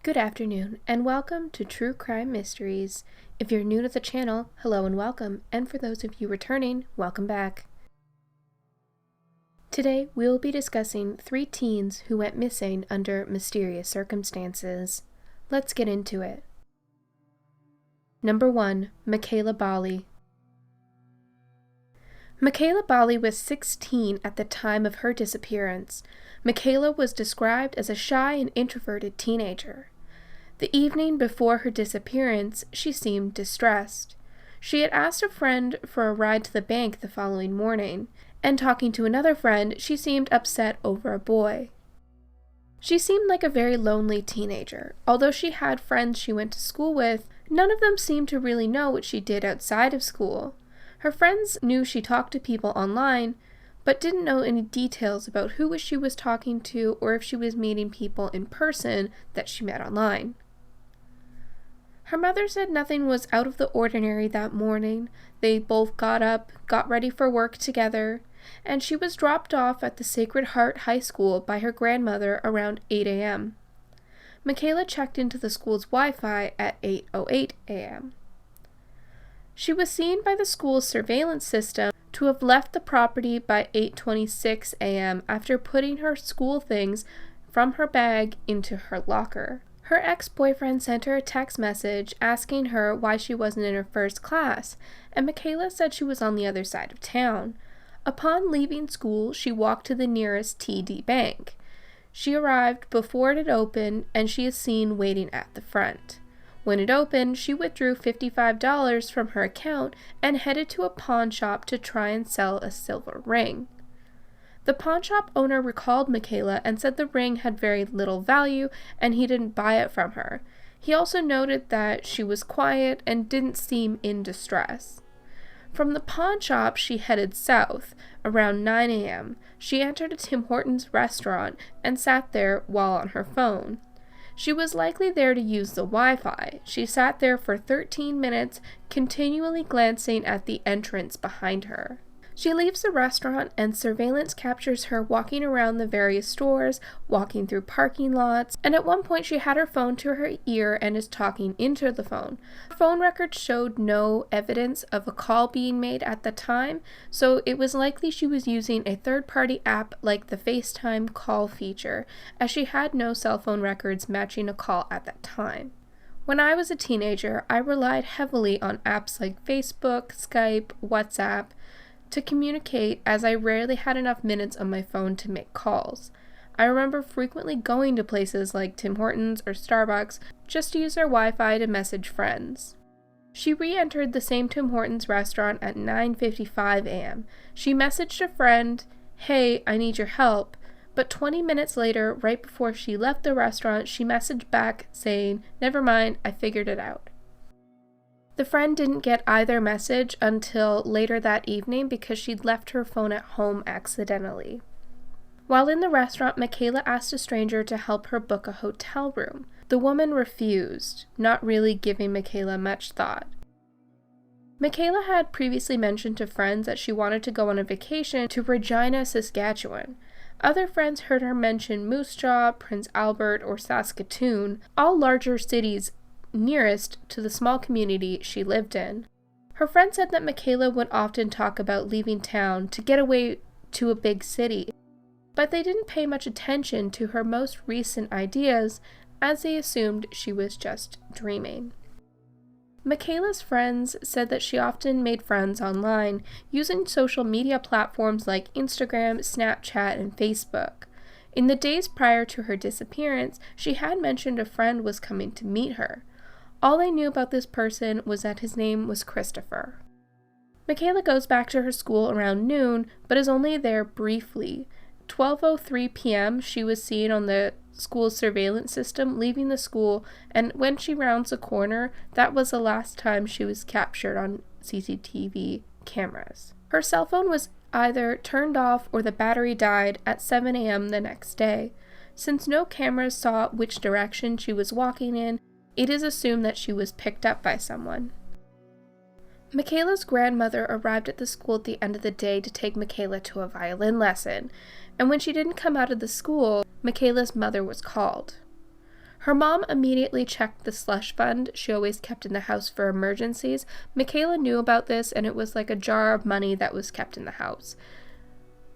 Good afternoon, and welcome to True Crime Mysteries. If you're new to the channel, hello and welcome, and for those of you returning, welcome back. Today, we will be discussing 3 teens who went missing under mysterious circumstances. Let's get into it. Number 1. Michaela Bali. Michaela Bali was 16 at the time of her disappearance. Michaela was described as a shy and introverted teenager. The evening before her disappearance, she seemed distressed. She had asked a friend for a ride to the bank the following morning, and talking to another friend, she seemed upset over a boy. She seemed like a very lonely teenager. Although she had friends she went to school with, none of them seemed to really know what she did outside of school. Her friends knew she talked to people online, but didn't know any details about who she was talking to or if she was meeting people in person that she met online. Her mother said nothing was out of the ordinary that morning. They both got up, got ready for work together, and she was dropped off at the Sacred Heart High School by her grandmother around 8 a.m. Michaela checked into the school's Wi-Fi at 8:08 a.m. She was seen by the school's surveillance system to have left the property by 8:26 a.m. after putting her school things from her bag into her locker. Her ex-boyfriend sent her a text message asking her why she wasn't in her first class, and Michaela said she was on the other side of town. Upon leaving school, she walked to the nearest TD bank. She arrived before it had opened, and she is seen waiting at the front. When it opened, she withdrew $55 from her account and headed to a pawn shop to try and sell a silver ring. The pawn shop owner recalled Michaela and said the ring had very little value and he didn't buy it from her. He also noted that she was quiet and didn't seem in distress. From the pawn shop, she headed south. Around 9 a.m., she entered a Tim Hortons restaurant and sat there while on her phone. She was likely there to use the Wi-Fi. She sat there for 13 minutes, continually glancing at the entrance behind her. She leaves the restaurant and surveillance captures her walking around the various stores, walking through parking lots, and at one point she had her phone to her ear and is talking into the phone. Her phone records showed no evidence of a call being made at the time, so it was likely she was using a third-party app like the FaceTime call feature, as she had no cell phone records matching a call at that time. When I was a teenager, I relied heavily on apps like Facebook, Skype, WhatsApp, to communicate, as I rarely had enough minutes on my phone to make calls. I remember frequently going to places like Tim Hortons or Starbucks just to use their Wi-Fi to message friends. She re-entered the same Tim Hortons restaurant at 9:55 a.m. She messaged a friend, "Hey, I need your help," but 20 minutes later, right before she left the restaurant, she messaged back saying, "Never mind, I figured it out." The friend didn't get either message until later that evening because she'd left her phone at home accidentally. While in the restaurant, Michaela asked a stranger to help her book a hotel room. The woman refused, not really giving Michaela much thought. Michaela had previously mentioned to friends that she wanted to go on a vacation to Regina, Saskatchewan. Other friends heard her mention Moose Jaw, Prince Albert, or Saskatoon, all larger cities nearest to the small community she lived in. Her friend said that Michaela would often talk about leaving town to get away to a big city, but they didn't pay much attention to her most recent ideas as they assumed she was just dreaming. Michaela's friends said that she often made friends online using social media platforms like Instagram, Snapchat, and Facebook. In the days prior to her disappearance, she had mentioned a friend was coming to meet her. All they knew about this person was that his name was Christopher. Michaela goes back to her school around noon, but is only there briefly. 12:03 p.m., she was seen on the school's surveillance system leaving the school, and when she rounds a corner, that was the last time she was captured on CCTV cameras. Her cell phone was either turned off or the battery died at 7 a.m. the next day. Since no cameras saw which direction she was walking in, it is assumed that she was picked up by someone. Michaela's grandmother arrived at the school at the end of the day to take Michaela to a violin lesson, and when she didn't come out of the school, Michaela's mother was called. Her mom immediately checked the slush fund she always kept in the house for emergencies. Michaela knew about this, and it was like a jar of money that was kept in the house.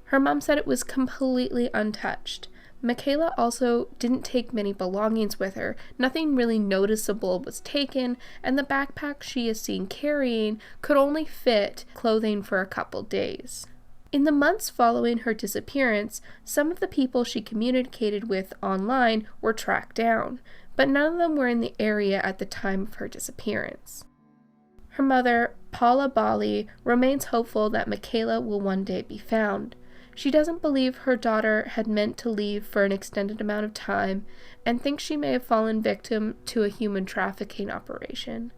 Her mom said it was completely untouched. Michaela also didn't take many belongings with her. Nothing really noticeable was taken, and the backpack she is seen carrying could only fit clothing for a couple days. In the months following her disappearance, some of the people she communicated with online were tracked down, but none of them were in the area at the time of her disappearance. Her mother, Mekayla Bali, remains hopeful that Michaela will one day be found. She doesn't believe her daughter had meant to leave for an extended amount of time and thinks she may have fallen victim to a human trafficking operation.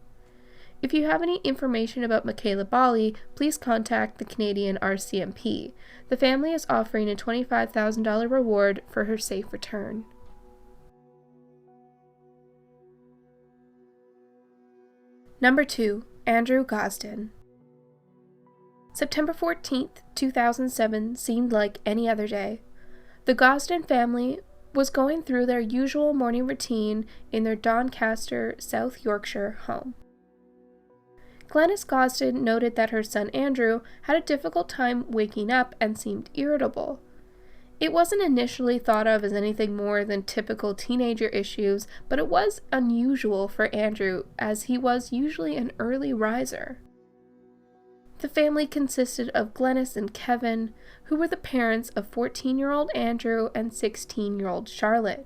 If you have any information about Mekayla Bali, please contact the Canadian RCMP. The family is offering a $25,000 reward for her safe return. Number 2. Andrew Gosden. September 14th, 2007 seemed like any other day. The Gossden family was going through their usual morning routine in their Doncaster, South Yorkshire home. Glenys Gossden noted that her son Andrew had a difficult time waking up and seemed irritable. It wasn't initially thought of as anything more than typical teenager issues, but it was unusual for Andrew as he was usually an early riser. The family consisted of Glenys and Kevin, who were the parents of 14-year-old Andrew and 16-year-old Charlotte.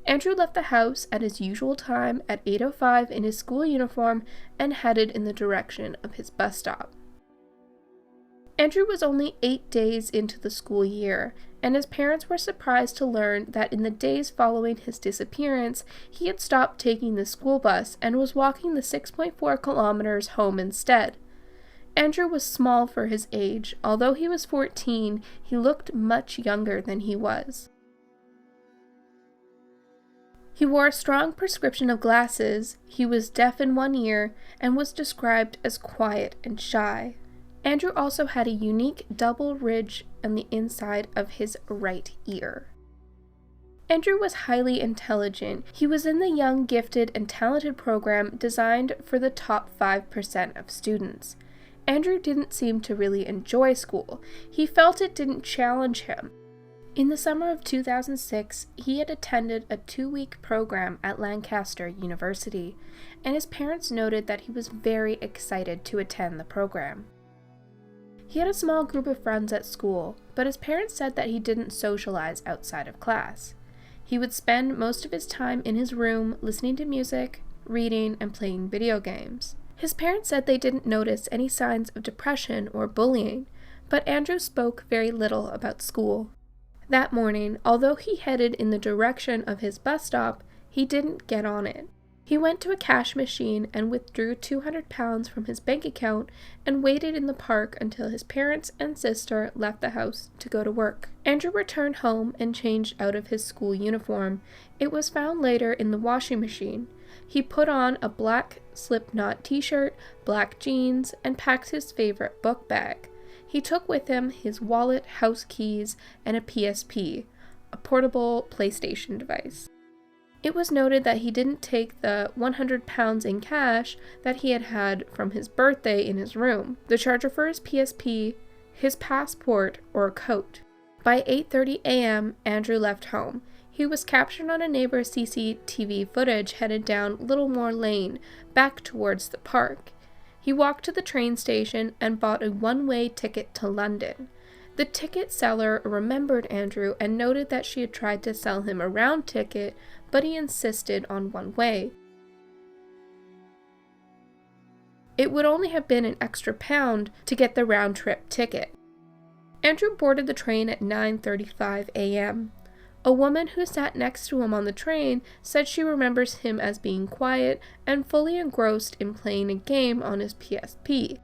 Andrew left the house at his usual time at 8:05 in his school uniform and headed in the direction of his bus stop. Andrew was only 8 days into the school year, and his parents were surprised to learn that in the days following his disappearance, he had stopped taking the school bus and was walking the 6.4 kilometers home instead. Andrew was small for his age. Although he was 14, he looked much younger than he was. He wore a strong prescription of glasses, he was deaf in one ear, and was described as quiet and shy. Andrew also had a unique double ridge on the inside of his right ear. Andrew was highly intelligent. He was in the Young, Gifted, and Talented program designed for the top 5% of students. Andrew didn't seem to really enjoy school. He felt it didn't challenge him. In the summer of 2006, he had attended a 2-week program at Lancaster University, and his parents noted that he was very excited to attend the program. He had a small group of friends at school, but his parents said that he didn't socialize outside of class. He would spend most of his time in his room listening to music, reading, and playing video games. His parents said they didn't notice any signs of depression or bullying, but Andrew spoke very little about school. That morning, although he headed in the direction of his bus stop, he didn't get on it. He went to a cash machine and withdrew £200 from his bank account and waited in the park until his parents and sister left the house to go to work. Andrew returned home and changed out of his school uniform. It was found later in the washing machine. He put on a black Slipknot t-shirt, black jeans, and packed his favorite book bag. He took with him his wallet, house keys, and a PSP, a portable PlayStation device. It was noted that he didn't take the £100 in cash that he had from his birthday in his room, the charger for his PSP, his passport, or a coat. By 8:30 a.m., Andrew left home. He was captured on a neighbor's CCTV footage headed down Littlemore Lane, back towards the park. He walked to the train station and bought a one-way ticket to London. The ticket seller remembered Andrew and noted that she had tried to sell him a round ticket, but he insisted on one way. It would only have been an extra £1 to get the round-trip ticket. Andrew boarded the train at 9:35 a.m. A woman who sat next to him on the train said she remembers him as being quiet and fully engrossed in playing a game on his PSP.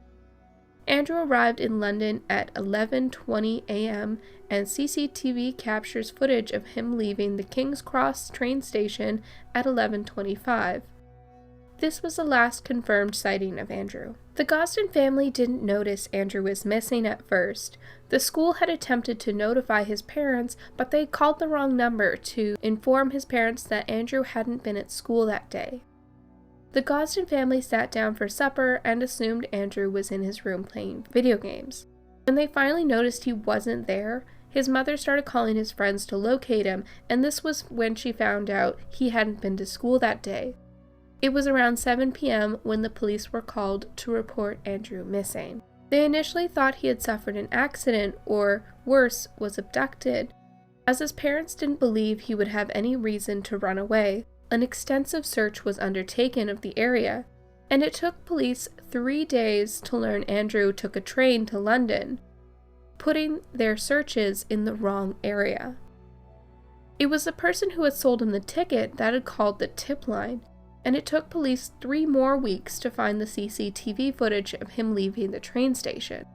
Andrew arrived in London at 11:20 a.m. and CCTV captures footage of him leaving the King's Cross train station at 11:25. This was the last confirmed sighting of Andrew. The Gossden family didn't notice Andrew was missing at first. The school had attempted to notify his parents, but they called the wrong number to inform his parents that Andrew hadn't been at school that day. The Gossden family sat down for supper and assumed Andrew was in his room playing video games. When they finally noticed he wasn't there, his mother started calling his friends to locate him, and this was when she found out he hadn't been to school that day. It was around 7 p.m. when the police were called to report Andrew missing. They initially thought he had suffered an accident or, worse, was abducted. As his parents didn't believe he would have any reason to run away, an extensive search was undertaken of the area, and it took police 3 days to learn Andrew took a train to London, putting their searches in the wrong area. It was the person who had sold him the ticket that had called the tip line, and it took police 3 more weeks to find the CCTV footage of him leaving the train station.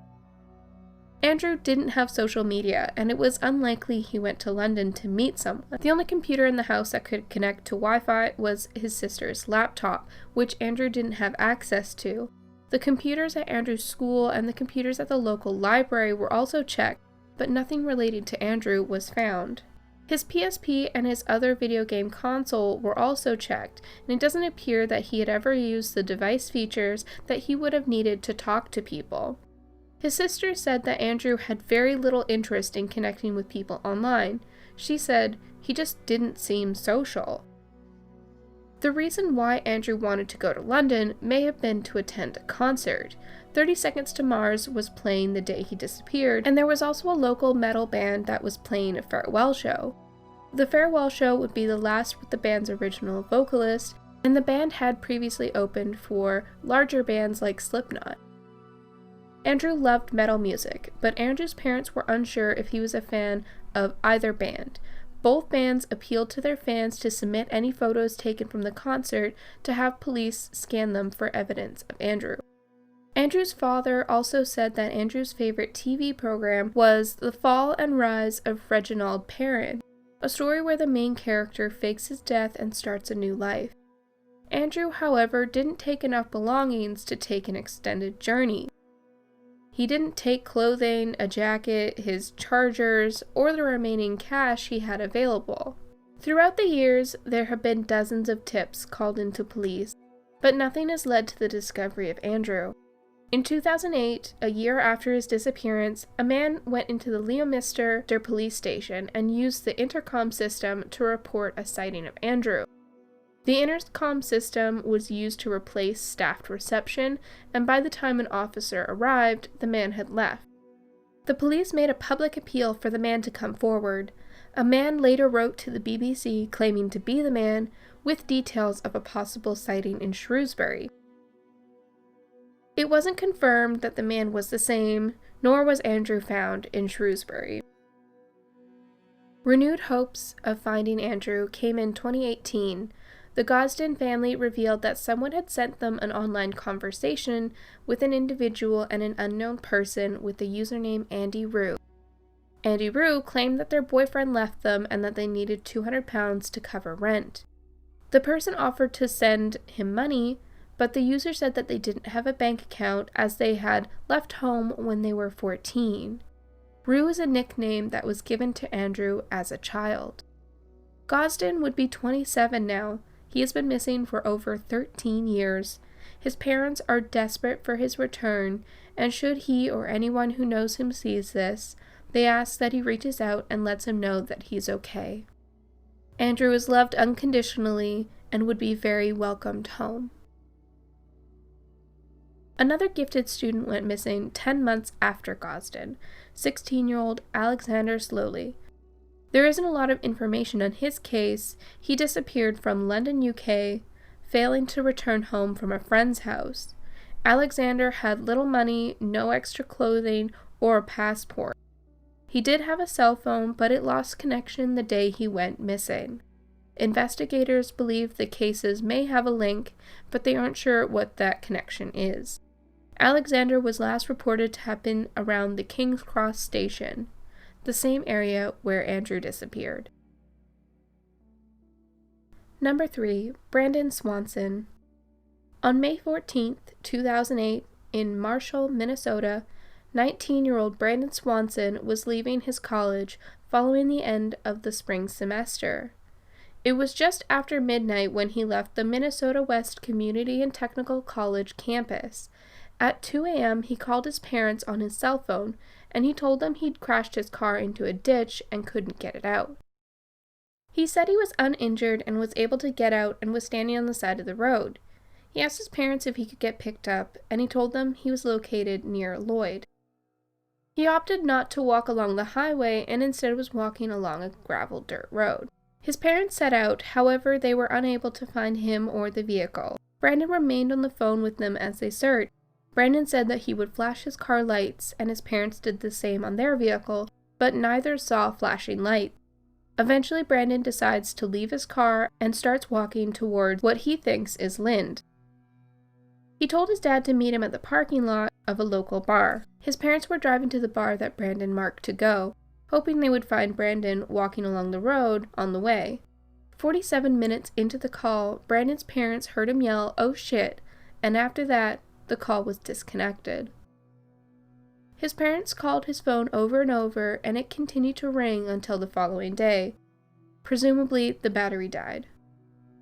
Andrew didn't have social media, and it was unlikely he went to London to meet someone. The only computer in the house that could connect to Wi-Fi was his sister's laptop, which Andrew didn't have access to. The computers at Andrew's school and the computers at the local library were also checked, but nothing relating to Andrew was found. His PSP and his other video game console were also checked, and it doesn't appear that he had ever used the device features that he would have needed to talk to people. His sister said that Andrew had very little interest in connecting with people online. She said he just didn't seem social. The reason why Andrew wanted to go to London may have been to attend a concert. 30 Seconds to Mars was playing the day he disappeared, and there was also a local metal band that was playing a farewell show. The farewell show would be the last with the band's original vocalist, and the band had previously opened for larger bands like Slipknot. Andrew loved metal music, but Andrew's parents were unsure if he was a fan of either band. Both bands appealed to their fans to submit any photos taken from the concert to have police scan them for evidence of Andrew. Andrew's father also said that Andrew's favorite TV program was The Fall and Rise of Reginald Perrin, a story where the main character fakes his death and starts a new life. Andrew, however, didn't take enough belongings to take an extended journey. He didn't take clothing, a jacket, his chargers, or the remaining cash he had available. Throughout the years, there have been dozens of tips called into police, but nothing has led to the discovery of Andrew. In 2008, a year after his disappearance, a man went into the Leominster police station and used the intercom system to report a sighting of Andrew. The intercom system was used to replace staffed reception, and by the time an officer arrived, the man had left. The police made a public appeal for the man to come forward. A man later wrote to the BBC claiming to be the man, with details of a possible sighting in Shrewsbury. It wasn't confirmed that the man was the same, nor was Andrew found in Shrewsbury. Renewed hopes of finding Andrew came in 2018. The Gossden family revealed that someone had sent them an online conversation with an individual and an unknown person with the username Andy Rue. Andy Rue claimed that their boyfriend left them and that they needed £200 to cover rent. The person offered to send him money, but the user said that they didn't have a bank account as they had left home when they were 14. Rue is a nickname that was given to Andrew as a child. Gossden would be 27 now. He has been missing for over 13 years. His parents are desperate for his return, and should he or anyone who knows him sees this, they ask that he reaches out and lets him know that he's okay. Andrew is loved unconditionally and would be very welcomed home. Another gifted student went missing 10 months after Gossden, 16-year-old Alexander Slowly. There isn't a lot of information on his case. He disappeared from London, UK, failing to return home from a friend's house. Alexander had little money, no extra clothing, or a passport. He did have a cell phone, but it lost connection the day he went missing. Investigators believe the cases may have a link, but they aren't sure what that connection is. Alexander was last reported to have been around the King's Cross station, the same area where Andrew disappeared. Number 3. Brandon Swanson. On May 14, 2008, in Marshall, Minnesota, 19-year-old Brandon Swanson was leaving his college following the end of the spring semester. It was just after midnight when he left the Minnesota West Community and Technical College campus. At 2 a.m., he called his parents on his cell phone, and he told them he'd crashed his car into a ditch and couldn't get it out. He said he was uninjured and was able to get out and was standing on the side of the road. He asked his parents if he could get picked up, and he told them he was located near Lloyd. He opted not to walk along the highway and instead was walking along a gravel dirt road. His parents set out, however, they were unable to find him or the vehicle. Brandon remained on the phone with them as they searched. Brandon said that he would flash his car lights, and his parents did the same on their vehicle, but neither saw flashing lights. Eventually, Brandon decides to leave his car and starts walking toward what he thinks is Lind. He told his dad to meet him at the parking lot of a local bar. His parents were driving to the bar that Brandon marked to go, hoping they would find Brandon walking along the road on the way. 47 minutes into the call, Brandon's parents heard him yell, "Oh shit," and after that, the call was disconnected. His parents called his phone over and over, and it continued to ring until the following day. Presumably, the battery died.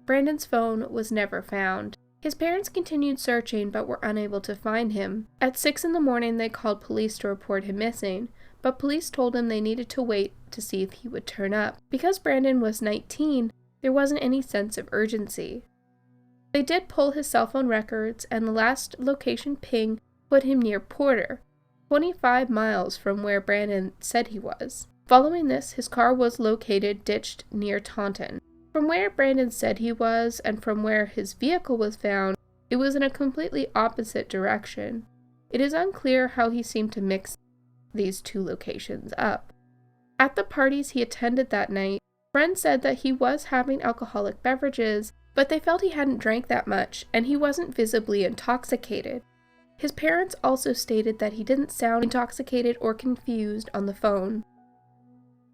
Brandon's phone was never found. His parents continued searching but were unable to find him. At 6 in the morning, they called police to report him missing, but police told him they needed to wait to see if he would turn up. Because Brandon was 19, there wasn't any sense of urgency. They did pull his cell phone records, and the last location ping put him near Porter, 25 miles from where Brandon said he was. Following this, his car was located ditched near Taunton. From where Brandon said he was and from where his vehicle was found, it was in a completely opposite direction. It is unclear how he seemed to mix these two locations up. At the parties he attended that night, friends said that he was having alcoholic beverages, but they felt he hadn't drank that much and he wasn't visibly intoxicated. His parents also stated that he didn't sound intoxicated or confused on the phone.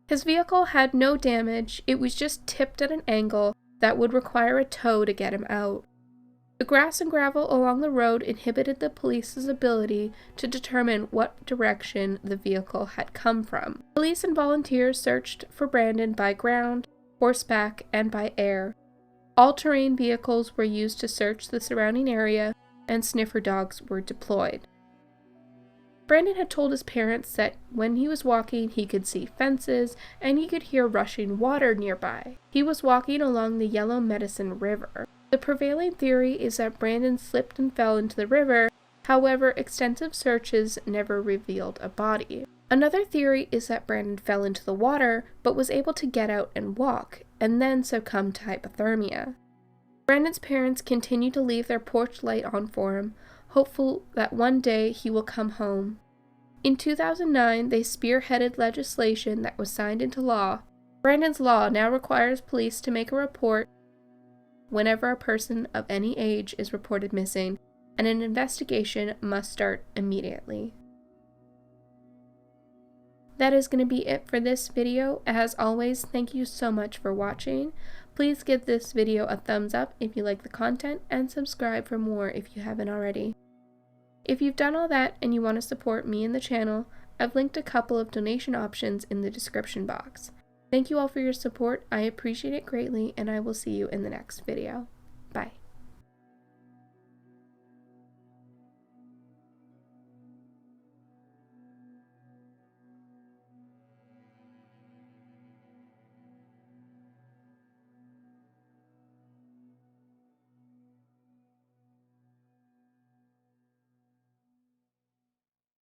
His vehicle had no damage, it was just tipped at an angle that would require a tow to get him out. The grass and gravel along the road inhibited the police's ability to determine what direction the vehicle had come from. Police and volunteers searched for Brandon by ground, horseback, and by air. All-terrain vehicles were used to search the surrounding area, and sniffer dogs were deployed. Brandon had told his parents that when he was walking, he could see fences and he could hear rushing water nearby. He was walking along the Yellow Medicine River. The prevailing theory is that Brandon slipped and fell into the river, however, extensive searches never revealed a body. Another theory is that Brandon fell into the water, but was able to get out and walk, and then succumbed to hypothermia. Brandon's parents continue to leave their porch light on for him, hopeful that one day he will come home. In 2009, they spearheaded legislation that was signed into law. Brandon's law now requires police to make a report whenever a person of any age is reported missing, and an investigation must start immediately. That is going to be it for this video. As always, thank you so much for watching. Please give this video a thumbs up if you like the content, and subscribe for more if you haven't already. If you've done all that and you want to support me and the channel, I've linked a couple of donation options in the description box. Thank you all for your support, I appreciate it greatly, and I will see you in the next video.